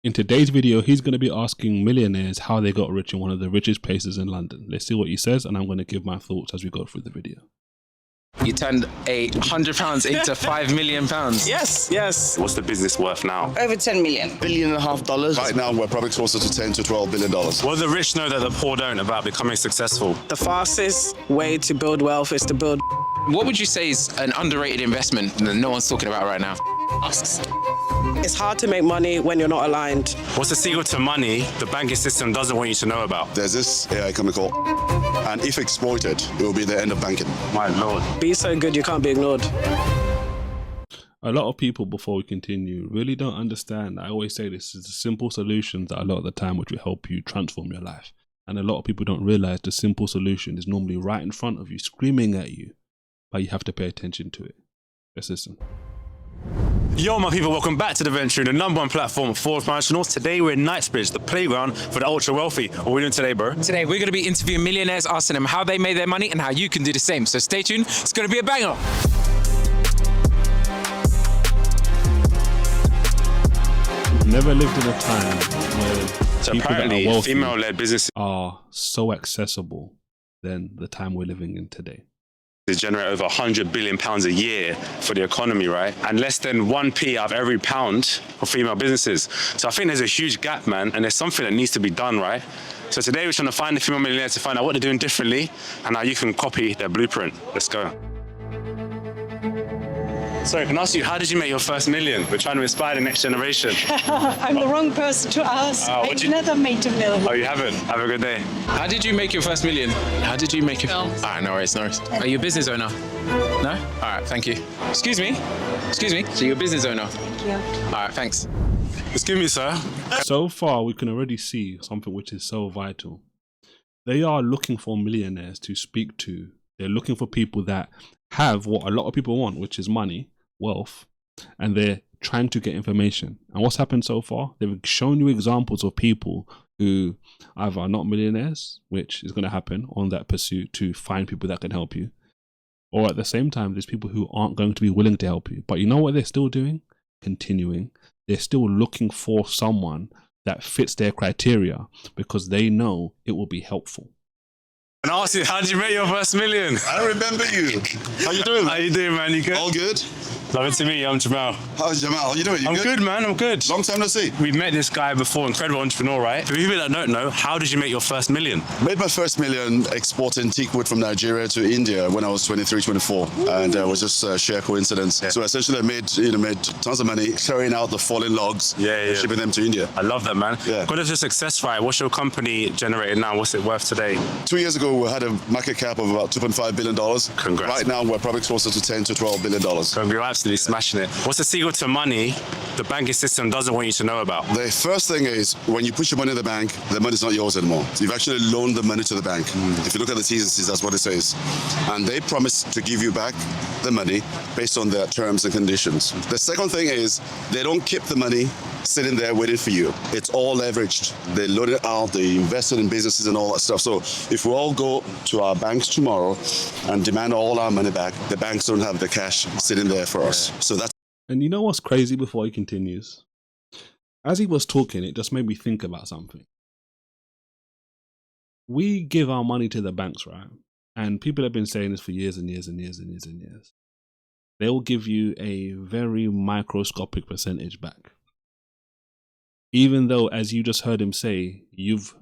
In today's video, he's going to be asking millionaires how they got rich in one of the richest places in London. Let's see what he says, and I'm going to give my thoughts as we go through the video. You turned £100 into £5 million. Yes, yes. What's the business worth now? Over 10 million. $1.5 billion. Right now, we're probably closer to $10 to $12 billion. What do the rich know that the poor don't about becoming successful? The fastest way to build wealth is to build. What would you say is an underrated investment that no one's talking about right now? It's hard to make money when you're not aligned. What's the secret to money the banking system doesn't want you to know about? There's this AI chemical, and if exploited, it will be the end of banking. My lord. Be so good you can't be ignored. A lot of people, before we continue, really don't understand. I always say this is the simple solutions that a lot of the time which will help you transform your life. And a lot of people don't realize the simple solution is normally right in front of you, screaming at you, but you have to pay attention to it. Let's listen. Yo, my people, welcome back to The Venture, the #1 platform for professionals. Today we're in Knightsbridge, the playground for the ultra wealthy. What are we doing today, bro? Today, we're going to be interviewing millionaires, asking them how they made their money and how you can do the same. So stay tuned. It's going to be a banger. Never lived in a time where So people that apparently, are wealthy female-led businesses are so accessible than the time we're living in today. generate over £100 billion a year for the economy, right? And less than 1p out of every pound for female businesses. So I think there's a huge gap, man, and there's something that needs to be done, right? So today we're trying to find the female millionaires to find out what they're doing differently and how you can copy their blueprint. Let's go. Sorry, can I ask you, how did you make your first million? We're trying to inspire the next generation. I'm the wrong person to ask. I've never made a million. Oh, you haven't? Have a good day. How did you make your first million? How did you make it? All right, no worries, no worries. Are you a business owner? No? All right, thank you. Excuse me? Excuse me? So you're a business owner? Thank you. All right, thanks. Excuse me, sir. So far, we can already see something which is so vital. They are looking for millionaires to speak to. They're looking for people that have what a lot of people want, which is money, wealth, and they're trying to get information. And what's happened so far? They've shown you examples of people who either are not millionaires, which is going to happen on that pursuit to find people that can help you, or at the same time, there's people who aren't going to be willing to help you. But you know what they're still doing? Continuing. They're still looking for someone that fits their criteria because they know it will be helpful. And I asked you, how did you make your first million? I remember you. How you doing? How you doing, man? You good? All good? Lovely to meet you. I'm Jamal. How's Jamal? How you doing? You I'm good, man. I'm good. Long time no see. We've met this guy before, incredible entrepreneur, right? For people that don't know, how did you make your first million? Made my first million exporting teak wood from Nigeria to India when I was 23, 24. And it was just a sheer coincidence. Yeah. So essentially I made tons of money carrying out the fallen logs, shipping them to India. I love that, man. Yeah. What is your success rate? What's your company generated now? What's it worth today? 2 years ago, we had a market cap of about $2.5 billion. Congrats. Right now, we're probably closer to $10 to $12 billion. So you're absolutely smashing it. What's the secret to money the banking system doesn't want you to know about? The first thing is when you put your money in the bank, the money's not yours anymore. So you've actually loaned the money to the bank. If you look at the T's and C's, that's what it says. And they promise to give you back the money based on their terms and conditions. The second thing is they don't keep the money sitting there waiting for you. It's all leveraged. They load it out, they invested in businesses and all that stuff. So if we all go to our banks tomorrow and demand all our money back, the banks don't have the cash sitting there for us. So that's. And you know what's crazy before he continues? As he was talking, it just made me think about something. We give our money to the banks, right? And people have been saying this for years and years and years and years and years. They will give you a very microscopic percentage back. Even though, as you just heard him say, you've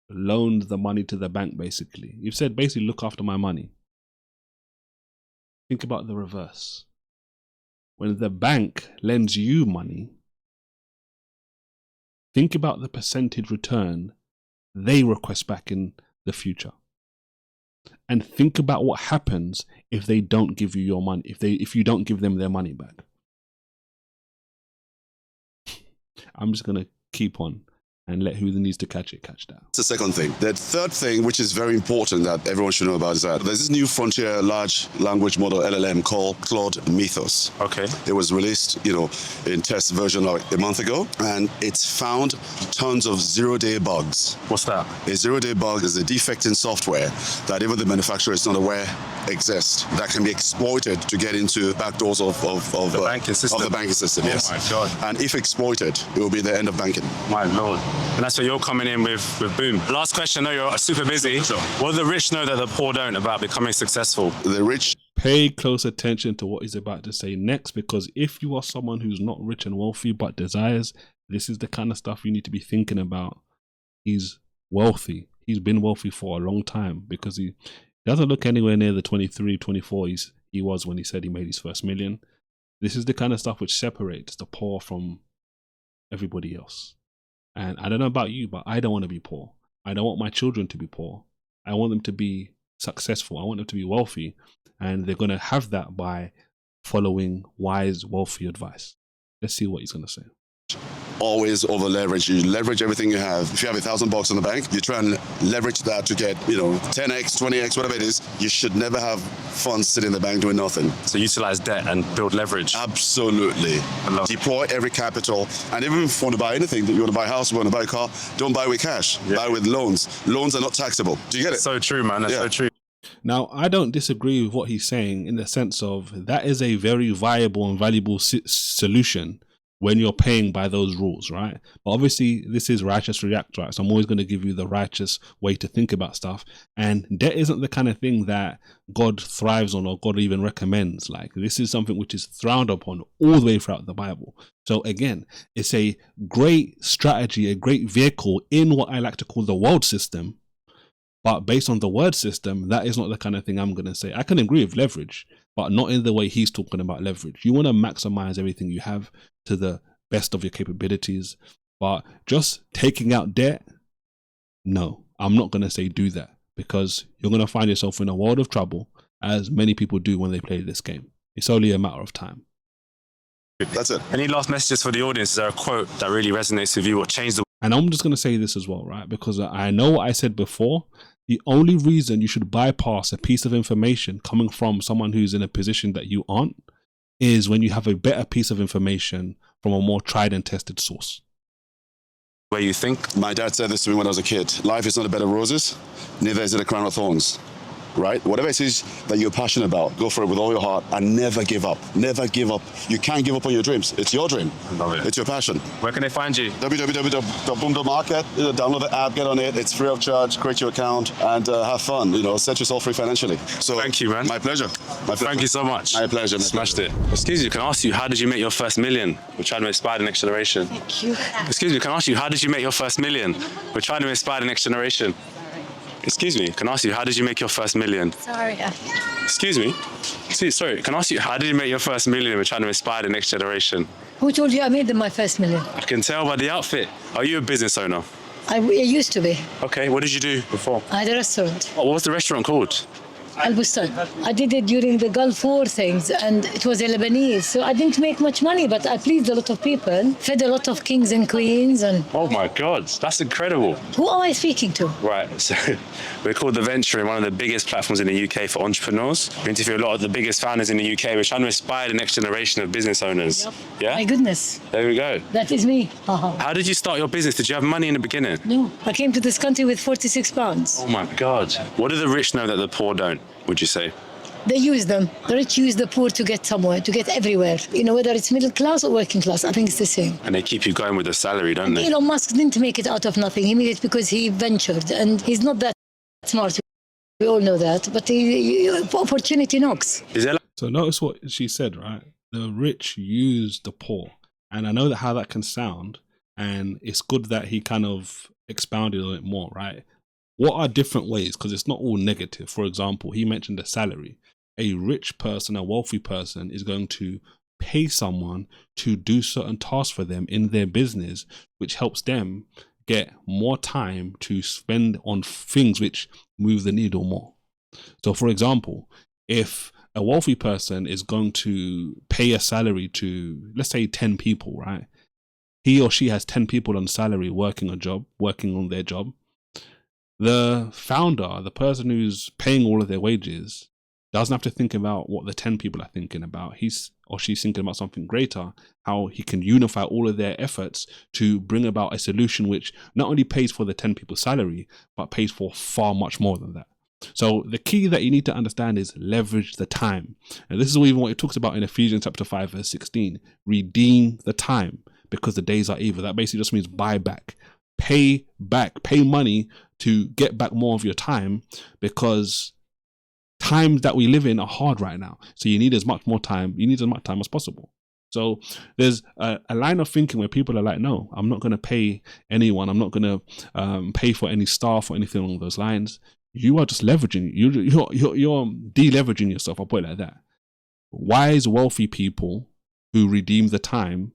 loaned the money to the bank, basically. You've said, basically, look after my money. Think about the reverse. When the bank lends you money, think about the percentage return they request back in the future. And think about what happens if they don't give you your money, if you don't give them their money back. I'm just going to keep on. and let who needs to catch it catch that. That's the second thing. The third thing, which is very important that everyone should know about, is that there's this new frontier large language model LLM called Claude Mythos. Okay. It was released, in test version like a month ago, and it's found tons of zero-day bugs. What's that? A zero-day bug is a defect in software that even the manufacturer is not aware exists, that can be exploited to get into backdoors of The banking system. Of the banking system, yes. Oh my God. And if exploited, it will be the end of banking. My Lord. And that's where you're coming in with Boom. Last question, I know you're super busy. Sure. What do the rich know that the poor don't about becoming successful? The rich Pay close attention to what he's about to say next, because if you are someone who's not rich and wealthy but desires, this is the kind of stuff you need to be thinking about. He's wealthy. He's been wealthy for a long time, because he doesn't look anywhere near the 23, 24 he was when he said he made his first million. This is the kind of stuff which separates the poor from everybody else. And I don't know about you, but I don't want to be poor. I don't want my children to be poor. I want them to be successful. I want them to be wealthy. And they're going to have that by following wise, wealthy advice. Let's see what he's going to say. always over leverage. You leverage everything you have. If you have $1,000 in the bank, you try and leverage that to get, 10x, 20x, whatever it is. You should never have funds sitting in the bank doing nothing. So utilize debt and build leverage. Absolutely. Deploy every capital. And even if you want to buy anything, you want to buy a house, you want to buy a car, don't buy with cash. Yeah. Buy with loans. Loans are not taxable. Do you get it? So true, man. That's so true. Now, I don't disagree with what he's saying in the sense of that is a very viable and valuable solution when you're paying by those rules, right? But obviously, this is righteous Reactz, right? So I'm always going to give you the righteous way to think about stuff. And debt isn't the kind of thing that God thrives on or God even recommends. Like, this is something which is frowned upon all the way throughout the Bible. So again, it's a great strategy, a great vehicle in what I like to call the world system. But based on the word system, that is not the kind of thing I'm going to say. I can agree with leverage, but not in the way he's talking about leverage. You want to maximize everything you have to the best of your capabilities. But just taking out debt, no, I'm not going to say do that, because you're going to find yourself in a world of trouble, as many people do when they play this game. It's only a matter of time. That's it. Any last messages for the audience? Is there a quote that really resonates with you or changed the... And I'm just going to say this as well, right? Because I know what I said before. The only reason you should bypass a piece of information coming from someone who's in a position that you aren't is when you have a better piece of information from a more tried and tested source. Where you think? My dad said this to me when I was a kid. Life is not a bed of roses, neither is it a crown of thorns. Right? Whatever it is that you're passionate about, go for it with all your heart and never give up. Never give up. You can't give up on your dreams. It's your dream. I love it. It's your passion. Where can they find you? www.boom.market. Download the app, get on it. It's free of charge. Create your account and have fun. Set yourself free financially. So thank you, man. My pleasure. Thank you so much. My pleasure. Smashed it. Excuse me, can I ask you, how did you make your first million? We're trying to inspire the next generation. Thank you. Excuse me, can I ask you, how did you make your first million? We're trying to inspire the next generation. Excuse me, can I ask you, how did you make your first million? Sorry. Excuse me? Sorry, can I ask you, how did you make your first million? We're trying to inspire the next generation. Who told you I made my first million? I can tell by the outfit. Are you a business owner? I used to be. Okay, what did you do before? I had a restaurant. What was the restaurant called? Al-Bustan. I did it during the Gulf War things, and it was a Lebanese. So I didn't make much money, but I pleased a lot of people, fed a lot of kings and queens. And oh my God, that's incredible. Who am I speaking to? Right, so we're called The Venture, one of the biggest platforms in the UK for entrepreneurs. We interview a lot of the biggest founders in the UK. We're trying to inspire the next generation of business owners. Yep. Yeah? My goodness. There we go. That is me. How did you start your business? Did you have money in the beginning? No, I came to this country with 46 pounds. Oh my God. What do the rich know that the poor don't, would you say? They use them. The rich use the poor to get somewhere, to get everywhere. Whether it's middle class or working class, I think it's the same. And they keep you going with the salary, don't they? Elon Musk didn't make it out of nothing. He made it because he ventured, and he's not that smart. We all know that, but opportunity knocks. So notice what she said, right? The rich use the poor. And I know that how that can sound, and it's good that he kind of expounded on it more, right? What are different ways? Because it's not all negative. For example, he mentioned the salary. A rich person, a wealthy person is going to pay someone to do certain tasks for them in their business, which helps them get more time to spend on things which move the needle more. So for example, if a wealthy person is going to pay a salary to, let's say 10 people, right? he or she has 10 people on salary working on their job. The founder, the person who's paying all of their wages, doesn't have to think about what the 10 people are thinking about. He's or she's thinking about something greater, how he can unify all of their efforts to bring about a solution which not only pays for the 10 people's salary, but pays for far much more than that. So the key that you need to understand is leverage the time. And this is even what it talks about in Ephesians chapter 5, verse 16. Redeem the time because the days are evil. That basically just means buy back. Pay money to get back more of your time, because times that we live in are hard right now. So you need as much time as possible. So there's a line of thinking where people are like, no, I'm not going to pay anyone. I'm not going to pay for any staff or anything along those lines. You are just leveraging. You're deleveraging yourself. I'll put it like that. Wise, wealthy people who redeem the time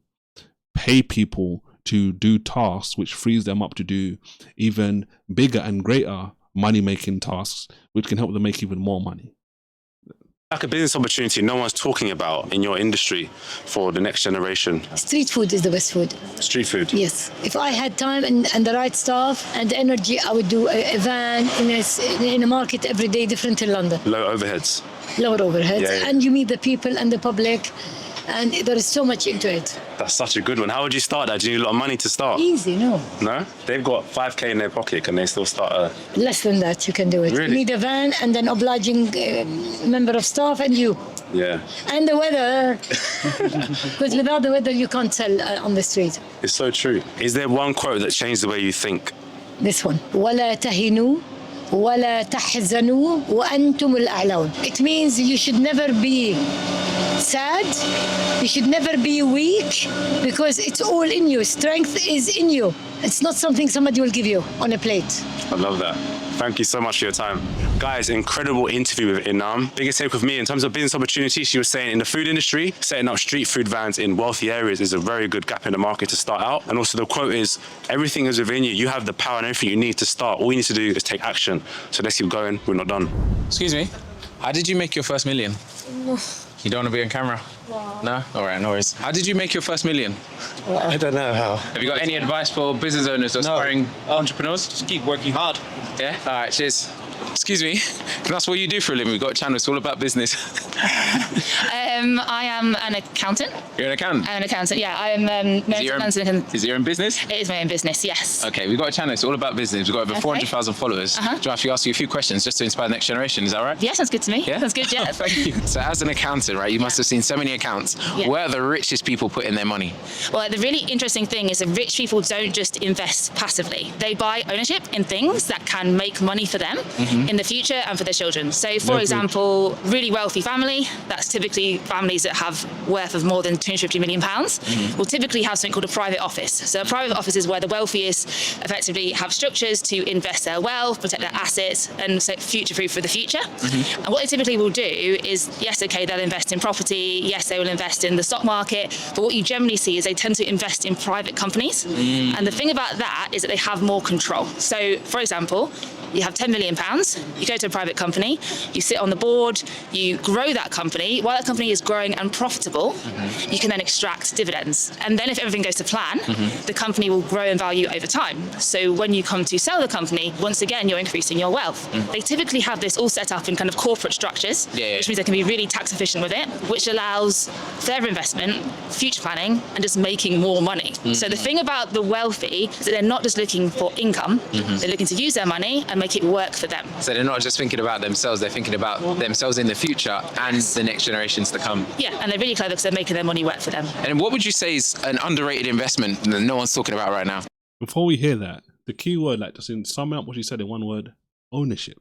pay people to do tasks which frees them up to do even bigger and greater money-making tasks, which can help them make even more money. Like a business opportunity no one's talking about in your industry for the next generation? Street food is the best food. Street food? Yes. If I had time and the right staff and energy, I would do a van in a market every day, different in London. Low overheads? Lower overheads. Yeah. And you meet the people and the public, and there is so much into it. That's such a good one. How would you start that? Do you need a lot of money to start? Easy, no. No? They've got 5k in their pocket. Can they still start Less than that, you can do it. Really? You need a van and an obliging member of staff and you. Yeah. And the weather. Because without the weather, you can't sell on the street. It's so true. Is there one quote that changed the way you think? This one. وَلَا تَهِنُوا وَلَا تَحْزَنُوا وَأَنْتُمُ الْأَعْلَوْنَ. It means you should never be sad, you should never be weak, because it's all in you. Strength is in you. It's not something somebody will give you on a plate. I love that. Thank you so much for your time. Guys, incredible interview with Inam. Biggest take with me in terms of business opportunities, she was saying in the food industry, setting up street food vans in wealthy areas is a very good gap in the market to start out. And also the quote is, everything is within you. You have the power and everything you need to start. All you need to do is take action. So let's keep going. We're not done. Excuse me, how did you make your first million? You don't want to be on camera? No? All right, no worries. How did you make your first million? I don't know how. Have you got any advice for business owners or aspiring entrepreneurs? Just keep working hard. Yeah? All right, cheers. Excuse me, can I ask what you do for a living? We've got a channel, it's all about business. I am an accountant. You're an accountant? I'm an accountant, yeah. I'm Is it your own business? It is my own business, yes. Okay, we've got a channel, it's all about business. We've got over 400,000 followers. Do you want to ask you a few questions just to inspire the next generation? Is that right? Yeah, sounds good to me. Yeah? Sounds good, yeah. Thank you. So as an accountant, right, you must have seen so many accounts. Yeah. Where are the richest people putting their money? Well, the really interesting thing is that rich people don't just invest passively. They buy ownership in things that can make money for them in the future and for their children. So, for example, really wealthy family, that's typically families that have worth of more than £250 million, will typically have something called a private office. So a private office is where the wealthiest effectively have structures to invest their wealth, protect their assets, and so future-proof for the future. And what they typically will do is, yes, okay, they'll invest in property, yes, they will invest in the stock market, but what you generally see is they tend to invest in private companies. And the thing about that is that they have more control. So, for example, you have £10 million, you go to a private company, you sit on the board, you grow that company. While that company is growing and profitable, you can then extract dividends. And then if everything goes to plan, the company will grow in value over time. So when you come to sell the company, once again, you're increasing your wealth. They typically have this all set up in kind of corporate structures, which means they can be really tax efficient with it, which allows further investment, future planning, and just making more money. So the thing about the wealthy is that they're not just looking for income, they're looking to use their money and make it work for them. So they're not just thinking about themselves, they're thinking about themselves in the future and the next generations to come. Yeah, and they're really clever because they're making their money work for them. And what would you say is an underrated investment that no one's talking about right now? Before we hear that, the key word, like just in summing up what you said in one word, ownership.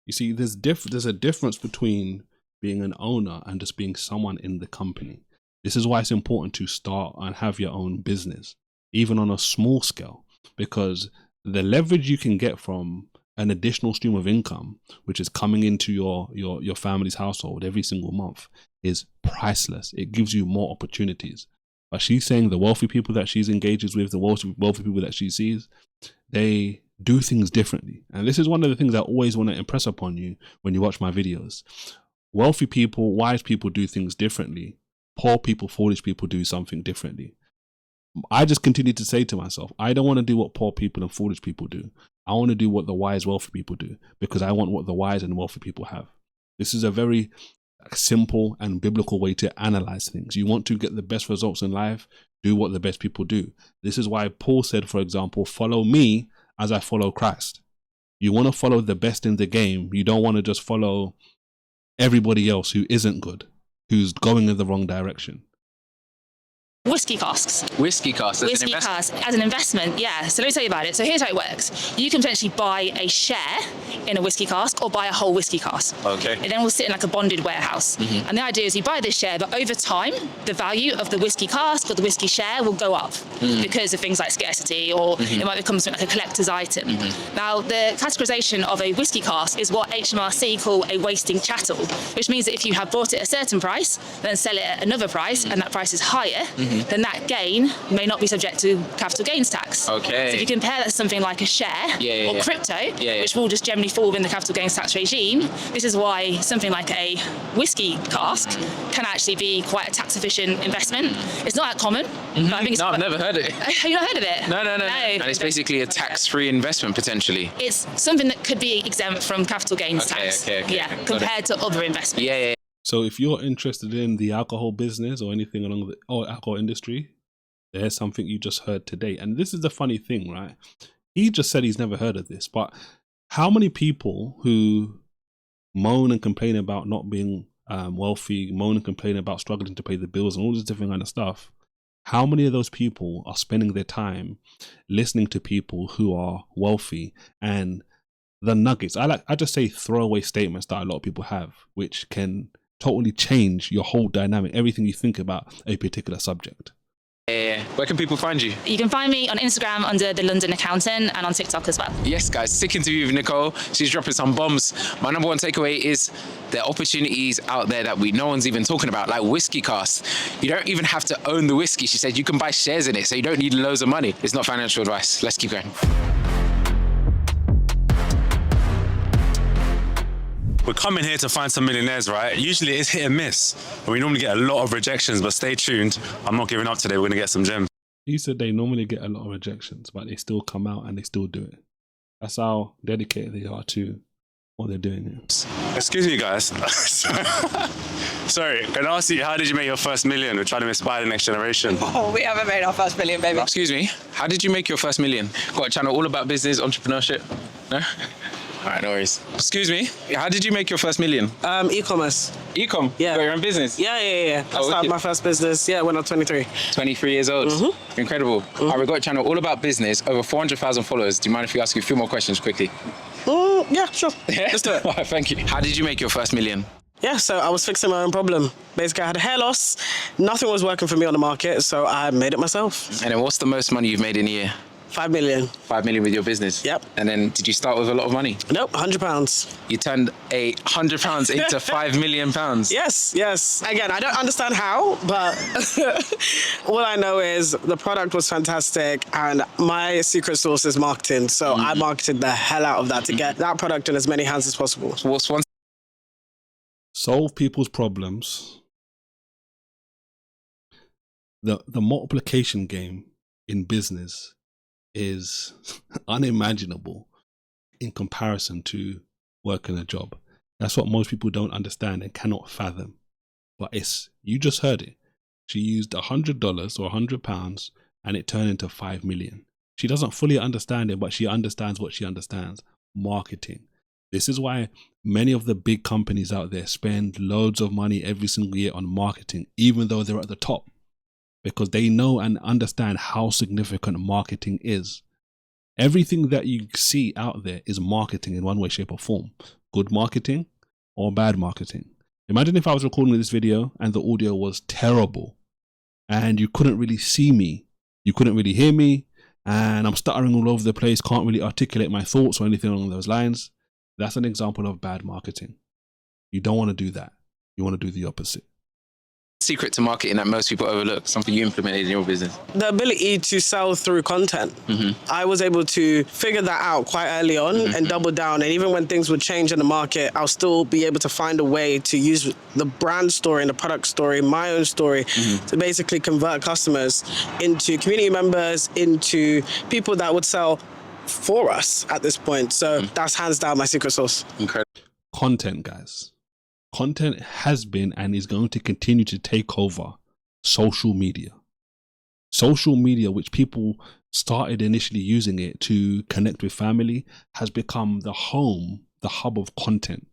You see, there's a difference between being an owner and just being someone in the company. This is why it's important to start and have your own business, even on a small scale, because the leverage you can get from an additional stream of income, which is coming into your family's household every single month, is priceless. It gives you more opportunities. But she's saying the wealthy people that she's engages with, the wealthy people that she sees, they do things differently. And this is one of the things I always want to impress upon you when you watch my videos. Wealthy people, wise people do things differently. Poor people, foolish people do something differently. I just continue to say to myself, I don't want to do what poor people and foolish people do. I want to do what the wise, wealthy people do, because I want what the wise and wealthy people have. This is a very simple and biblical way to analyze things. You want to get the best results in life, do what the best people do. This is why Paul said, for example, follow me as I follow Christ. You want to follow the best in the game. You don't want to just follow everybody else who isn't good, who's going in the wrong direction. Whiskey casks. Whiskey casks as Whiskey an investment. casks as an investment, yeah. So let me tell you about it. So here's how it works. You can potentially buy a share in a whiskey cask or buy a whole whiskey cask. Okay. It then will sit in like a bonded warehouse. And the idea is you buy this share, but over time, the value of the whiskey cask or the whiskey share will go up because of things like scarcity, or it might become something like a collector's item. Now, the categorization of a whiskey cask is what HMRC call a wasting chattel, which means that if you have bought it at a certain price, then sell it at another price, and that price is higher, then that gain may not be subject to capital gains tax. Okay. So if you compare that to something like a share or crypto, which will just generally fall within the capital gains tax regime, this is why something like a whiskey cask can actually be quite a tax efficient investment. It's not that common. But I think it's I've never heard of it. Have you not heard of it? No. And it's basically a tax-free investment potentially. It's something that could be exempt from capital gains tax. Yeah, compared to other investments. Yeah. So if you're interested in the alcohol business or anything along the alcohol industry, there's something you just heard today. And this is the funny thing, right? He just said he's never heard of this, but how many people who moan and complain about not being wealthy, moan and complain about struggling to pay the bills and all this different kind of stuff, how many of those people are spending their time listening to people who are wealthy and the nuggets? I just say throwaway statements that a lot of people have, which can totally change your whole dynamic, everything you think about a particular subject. Yeah. Where can people find you? You can find me on Instagram under The London Accountant and on TikTok as well. Yes, guys, sick interview with Nicole. She's dropping some bombs. My number one takeaway is there are opportunities out there that no one's even talking about, like whiskey casks. You don't even have to own the whiskey. She said you can buy shares in it, so you don't need loads of money. It's not financial advice. Let's keep going. We're coming here to find some millionaires, right? Usually it's hit and miss. And we normally get a lot of rejections, but stay tuned. I'm not giving up today. We're going to get some gems. He said they normally get a lot of rejections, but they still come out and they still do it. That's how dedicated they are to what they're doing here. Excuse me, guys. Sorry, can I ask you, how did you make your first million? We're trying to inspire the next generation. Oh, we haven't made our first million, baby. Excuse me, how did you make your first million? Got a channel all about business, entrepreneurship? No? All right, no worries. Excuse me, how did you make your first million? E-commerce. Ecom? Yeah. You got your own business? Yeah. I started wicked. my first business, when I was 23. 23 years old. Incredible. All right, we've got a channel all about business, over 400,000 followers. Do you mind if we ask you a few more questions quickly? Yeah, sure. Yeah? Let's do it. All right, thank you. How did you make your first million? Yeah, so I was fixing my own problem. Basically, I had hair loss. Nothing was working for me on the market, so I made it myself. And then what's the most money you've made in a year? 5 million. 5 million with your business? Yep. And then did you start with a lot of money? Nope, £100. You turned £100 into £5 million? Yes. Again, I don't understand how, but all I know is the product was fantastic and my secret sauce is marketing. So I marketed the hell out of that to get that product in as many hands as possible. So what's one? Solve people's problems. The multiplication game in business is unimaginable in comparison to working a job. That's what most people don't understand and cannot fathom. But you just heard it. She used $100 or £100 and it turned into 5 million. She doesn't fully understand it, but she understands what she understands. Marketing. This is why many of the big companies out there spend loads of money every single year on marketing, even though they're at the top. Because they know and understand how significant marketing is. Everything that you see out there is marketing in one way, shape or form. Good marketing or bad marketing. Imagine if I was recording this video and the audio was terrible and you couldn't really see me, you couldn't really hear me, and I'm stuttering all over the place, can't really articulate my thoughts or anything along those lines. That's an example of bad marketing. You don't want to do that. You want to do the opposite. secret to marketing that most people overlook? Something you implemented in your business? The ability to sell through content. I was able to figure that out quite early on and double down. And even when things would change in the market, I'll still be able to find a way to use the brand story and the product story, my own story, to basically convert customers into community members, into people that would sell for us at this point. So that's hands down my secret sauce. Incredible. Content, guys. Content has been and is going to continue to take over social media. Social media, which people started initially using it to connect with family, has become the home, the hub of content.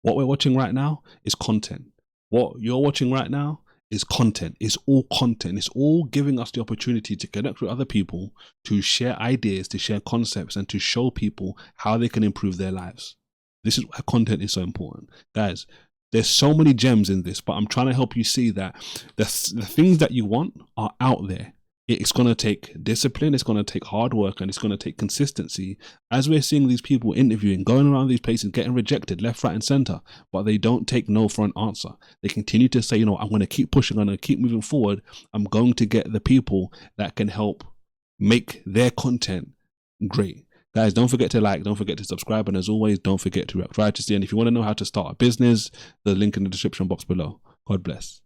What we're watching right now is content. What you're watching right now is content. It's all content. It's all giving us the opportunity to connect with other people, to share ideas, to share concepts, and to show people how they can improve their lives. This is why content is so important. Guys, there's so many gems in this, but I'm trying to help you see that the things that you want are out there. It's going to take discipline, it's going to take hard work, and it's going to take consistency. As we're seeing these people interviewing, going around these places, getting rejected left, right, and center, but they don't take no for an answer. They continue to say, you know, I'm going to keep pushing, I'm going to keep moving forward. I'm going to get the people that can help make their content great. Guys, don't forget to like, don't forget to subscribe, and as always, don't forget to react righteously. And if you want to know how to start a business, the link in the description box below. God bless.